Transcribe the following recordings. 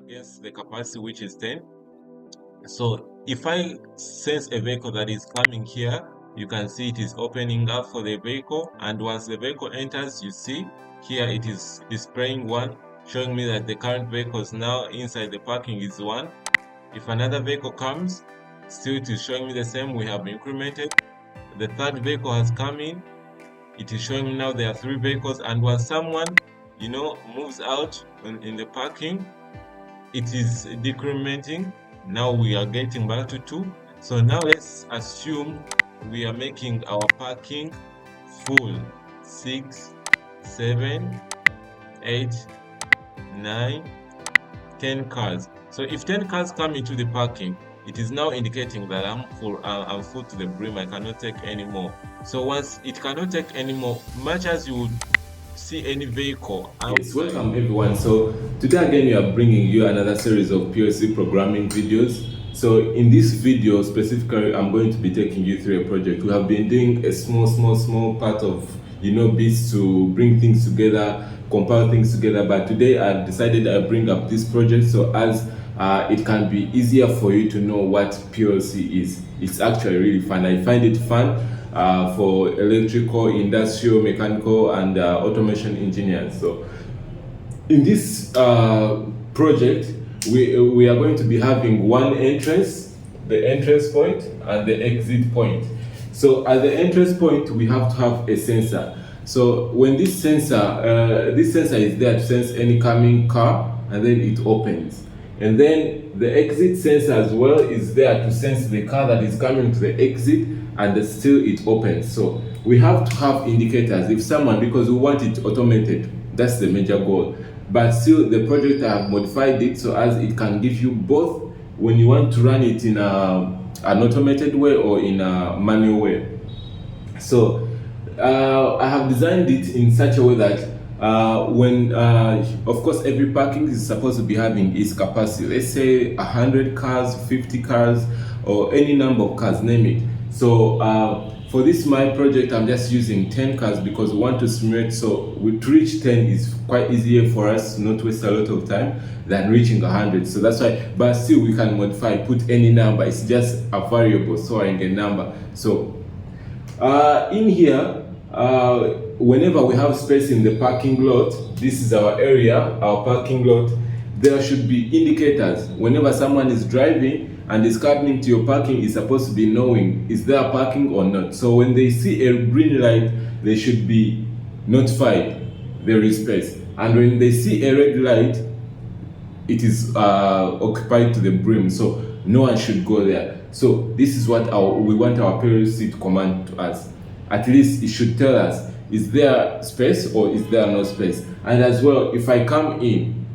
against the capacity, which is 10. So if I sense a vehicle that is coming here, you can see it is opening up for the vehicle, and once the vehicle enters, you see here it is displaying 1, showing me that the current vehicles now inside the parking is 1. If another vehicle comes, still it is showing me the same. We have incremented. The third vehicle has come in, it is showing me now there are 3 vehicles, and once someone moves out in the parking, it is decrementing. Now we are getting back to 2. So now let's assume we are making our parking full. 6, 7, 8, 9, 10 cars. So if 10 cars come into the parking, it is now indicating that I'm full to the brim. I cannot take any more. So once it cannot take any more, much as you would see any vehicle. Yes, welcome everyone. So today again we are bringing you another series of PLC programming videos. So in this video specifically, I'm going to be taking you through a project. We have been doing a small part of bits to bring things together, compile things together, but today I decided I bring up this project so as it can be easier for you to know what PLC is. It's actually really fun. I find it fun for electrical, industrial, mechanical, and automation engineers. So in this project, we are going to be having one entrance, the entrance point, and the exit point. So at the entrance point, we have to have a sensor. So when this sensor is there to sense any coming car, and then it opens. And then the exit sensor as well is there to sense the car that is coming to the exit, and still it opens. So we have to have indicators if someone, because we want it automated, that's the major goal. But still the project I have modified it so as it can give you both when you want to run it in an automated way or in a manual way. So I have designed it in such a way that of course every parking is supposed to be having its capacity. Let's say 100 cars, 50 cars, or any number of cars, name it. So for this my project, I'm just using 10 cars because we want to simulate. So to reach 10 is quite easier for us, not waste a lot of time, than reaching 100. So that's why, but still we can modify, put any number. It's just a variable storing a number. So in here, whenever we have space in the parking lot, this is our area, our parking lot, there should be indicators. Whenever someone is driving and is coming to your parking, is supposed to be knowing is there parking or not. So when they see a green light, they should be notified there is space. And when they see a red light, it is occupied to the brim, so no one should go there. So this is what we want our PLC to command to us. At least it should tell us, is there space or is there no space? And as well, if I come in,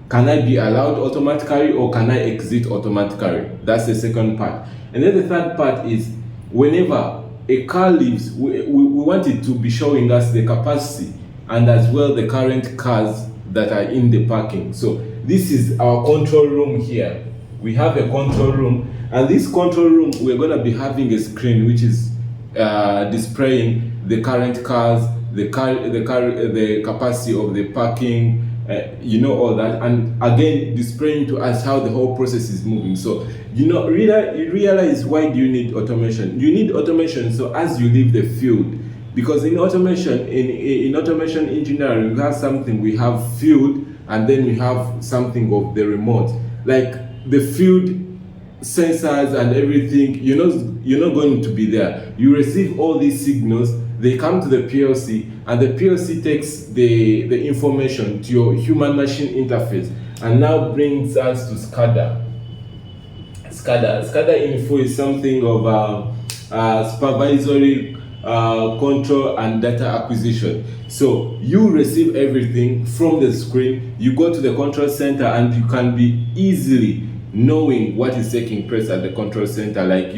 can I be allowed automatically or can I exit automatically? That's the second part. And then the third part is, whenever a car leaves, we want it to be showing us the capacity and as well the current cars that are in the parking. So this is our control room here. We have a control room, and this control room, we're going to be having a screen which is displaying the current cars, the capacity of the parking, all that, and again displaying to us how the whole process is moving. So you realize, why do you need automation? You need automation so as you leave the field, because in automation, in automation engineering, we have something, we have field, and then we have something of the remote, like the field sensors and everything. You're not going to be there. You receive all these signals, they come to the PLC, and the PLC takes the information to your human machine interface and now brings us to SCADA. SCADA info is something of supervisory control and data acquisition. So you receive everything from the screen, you go to the control center, and you can be easily knowing what is taking place at the control center. Like,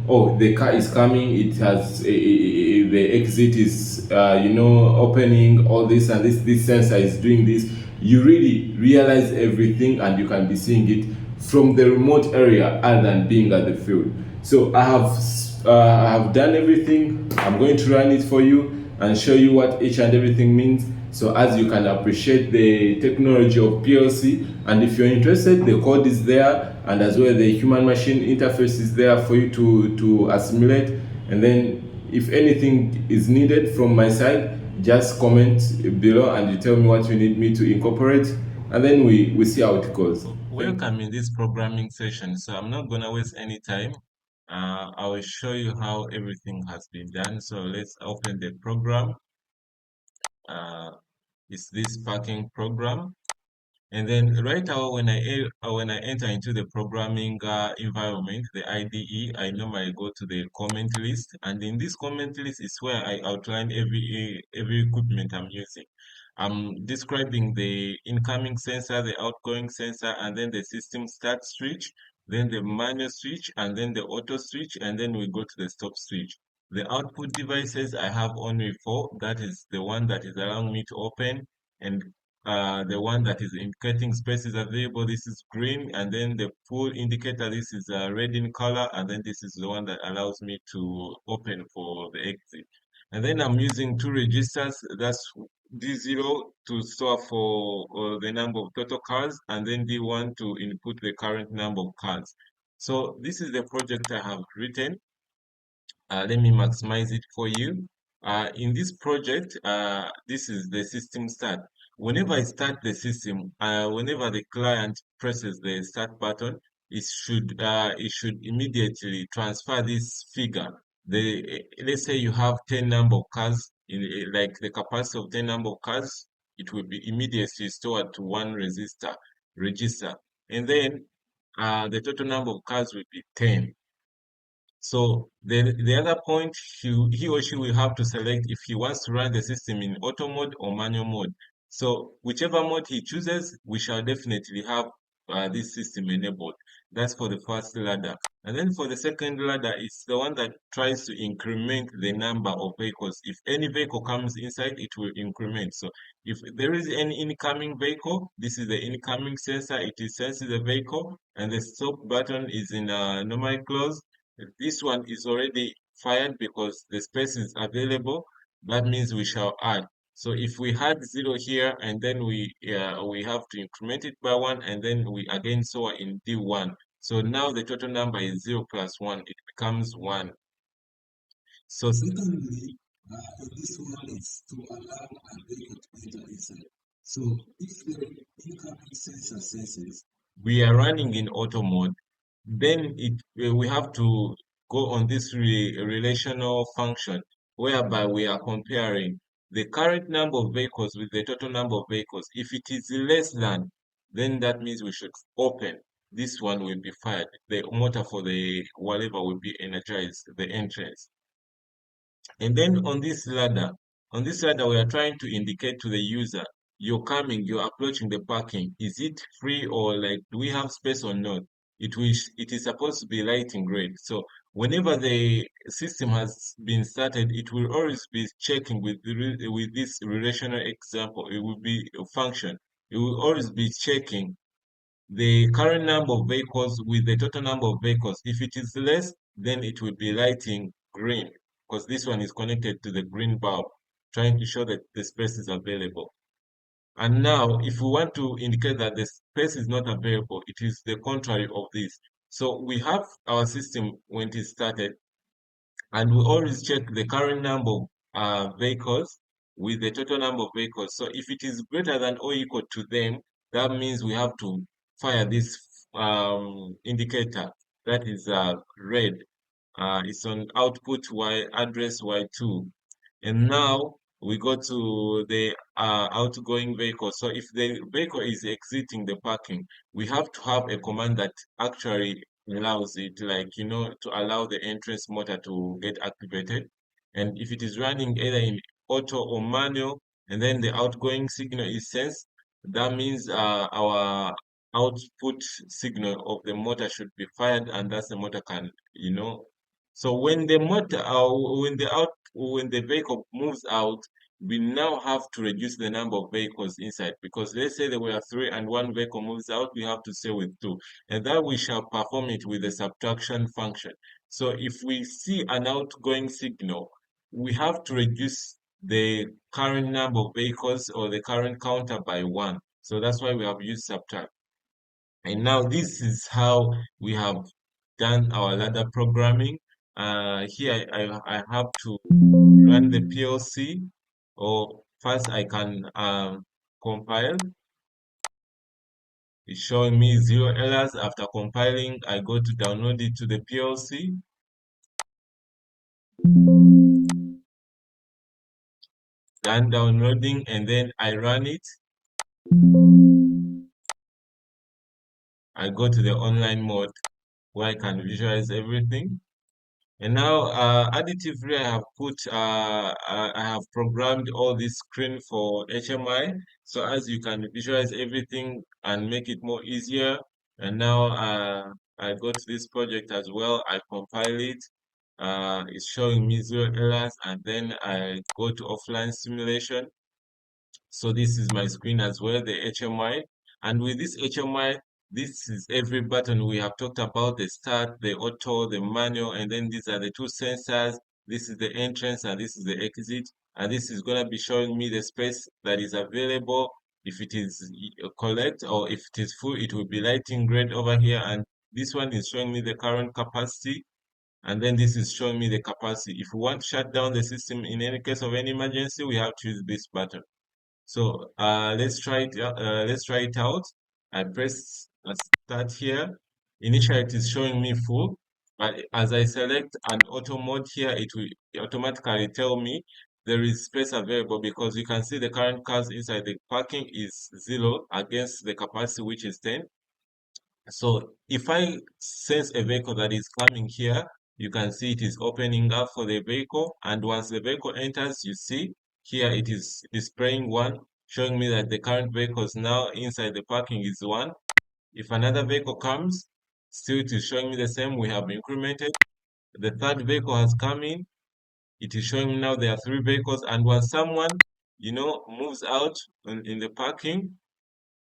oh, the car is coming, it has the exit is opening, all this, and this sensor is doing this. You really realize everything, and you can be seeing it from the remote area other than being at the field. So I have done everything. I'm going to run it for you and show you what each and everything means. So as you can appreciate the technology of PLC, and if you're interested, the code is there, and as well the human machine interface is there for you to assimilate. And then if anything is needed from my side, just comment below and you tell me what you need me to incorporate, and then we see how it goes. Thank you. Welcome in this programming session. So I'm not gonna waste any time. I will show you how everything has been done. So let's open the program. Uh, it's this parking program. And then right now, when I enter into the programming environment, the IDE, I normally go to the comment list, and in this comment list is where I outline every equipment I'm using. I'm describing the incoming sensor, the outgoing sensor, and then the system start switch, then the manual switch, and then the auto switch, and then we go to the stop switch. The output devices I have only four. That is the one that is allowing me to open, and the one that is indicating space is available, this is green, and then the full indicator, this is red in color, and then this is the one that allows me to open for the exit. And then I'm using two registers, that's D0 to store for the number of total cars, and then D1 to input the current number of cars. So this is the project I have written. Let me maximize it for you. In this project, this is the system start. Whenever I start the system, whenever the client presses the start button, it should immediately transfer this figure. Let's say you have 10 number of cars, like the capacity of 10 number of cars, it will be immediately stored to one register, and then the total number of cars will be 10. So the other point, he or she will have to select if he wants to run the system in auto mode or manual mode. So whichever mode he chooses, we shall definitely have this system enabled. That's for the first ladder. And then for the second ladder, it's the one that tries to increment the number of vehicles. If any vehicle comes inside, it will increment. So if there is any incoming vehicle, this is the incoming sensor. It is senses the vehicle, and the stop button is in normal close. This one is already fired because the space is available. That means we shall add. So if we had 0 here, and then we have to increment it by 1, and then we again saw in D1. So now the total number is 0 plus 1. It becomes 1. So secondly, this one is to allow a vehicle to enter inside. So if the incoming sensor senses we are running in auto mode, then we have to go on this relational function whereby we are comparing the current number of vehicles with the total number of vehicles. If it is less than, then that means we should open. This one will be fired. The motor for the whatever will be energized, the entrance. And then on this ladder, we are trying to indicate to the user, you're coming, you're approaching the parking. Is it free, or like, do we have space or not? It is supposed to be lighting red. So whenever the system has been started, it will always be checking with this relational example. It will be a function. It will always be checking the current number of vehicles with the total number of vehicles. If it is less, then it will be lighting green because this one is connected to the green bulb, trying to show that the space is available. And now, if we want to indicate that the space is not available, it is the contrary of this. So we have our system when it is started, and we always check the current number of vehicles with the total number of vehicles. So if it is greater than or equal to them, that means we have to fire this indicator that is red. It's on output Y address Y2. And now we go to the outgoing vehicle. So if the vehicle is exiting the parking, we have to have a command that actually allows it, like, to allow the entrance motor to get activated. And if it is running either in auto or manual, and then the outgoing signal is sensed, that means our output signal of the motor should be fired, and that's the motor can. So when the motor, when the vehicle moves out, we now have to reduce the number of vehicles inside, because let's say there were three and one vehicle moves out, we have to stay with two, and that we shall perform it with the subtraction function. So if we see an outgoing signal, we have to reduce the current number of vehicles or the current counter by 1. So that's why we have used subtract. And now this is how we have done our ladder programming. Here I have to run the PLC, or first I can compile. It's showing me 0 errors. After compiling, I go to download it to the PLC. Done downloading, and then I run it. I go to the online mode where I can visualize everything. And now, additively, I have programmed all this screen for HMI. So as you can visualize everything and make it more easier. And now, I go to this project as well. I compile it. It's showing me 0 errors, and then I go to offline simulation. So this is my screen as well, the HMI. And with this HMI, this is every button we have talked about: the start, the auto, the manual, and then these are the two sensors. This is the entrance and this is the exit. And this is going to be showing me the space that is available. If it is correct or if it is full, it will be lighting red over here. And this one is showing me the current capacity. And then this is showing me the capacity. If we want to shut down the system in any case of any emergency, we have to use this button. So let's try it. Let's try it out. I press start here. Initially, it is showing me full, but as I select an auto mode here, it will automatically tell me there is space available, because you can see the current cars inside the parking is 0 against the capacity, which is 10. So if I sense a vehicle that is coming here, you can see it is opening up for the vehicle. And once the vehicle enters, you see here it is displaying 1, showing me that the current vehicles now inside the parking is 1. If another vehicle comes, still it is showing me the same. We have incremented. The third vehicle has come in. It is showing me now there are 3 vehicles. And once someone, moves out in the parking,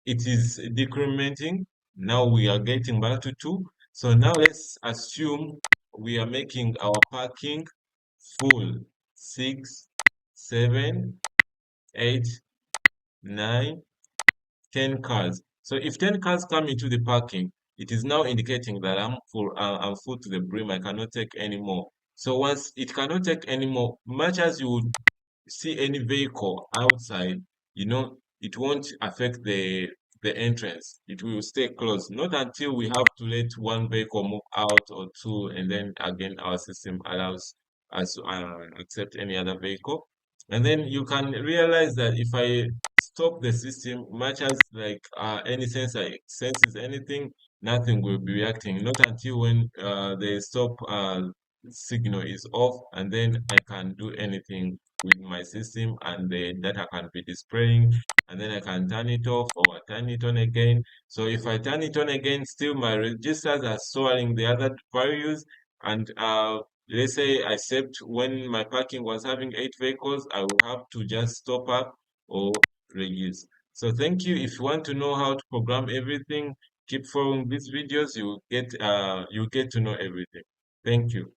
it is decrementing. Now we are getting back to 2. So now let's assume we are making our parking full: 6, 7, 8, 9, 10 cars. So if 10 cars come into the parking, it is now indicating that I'm full to the brim. I cannot take any more. So once it cannot take any more, much as you would see any vehicle outside, it won't affect the entrance. It will stay closed. Not until we have to let one vehicle move out or 2, and then again our system allows us to accept any other vehicle. And then you can realize that if I stop the system, much as like any sensor senses anything, nothing will be reacting. Not until when the stop signal is off, and then I can do anything with my system, and the data can be displaying, and then I can turn it off or turn it on again. So if I turn it on again, still my registers are storing the other values. And let's say I saved when my parking was having 8 vehicles, I will have to just stop up or reduce. So thank you. If you want to know how to program everything, keep following these videos. You get to know everything. Thank you.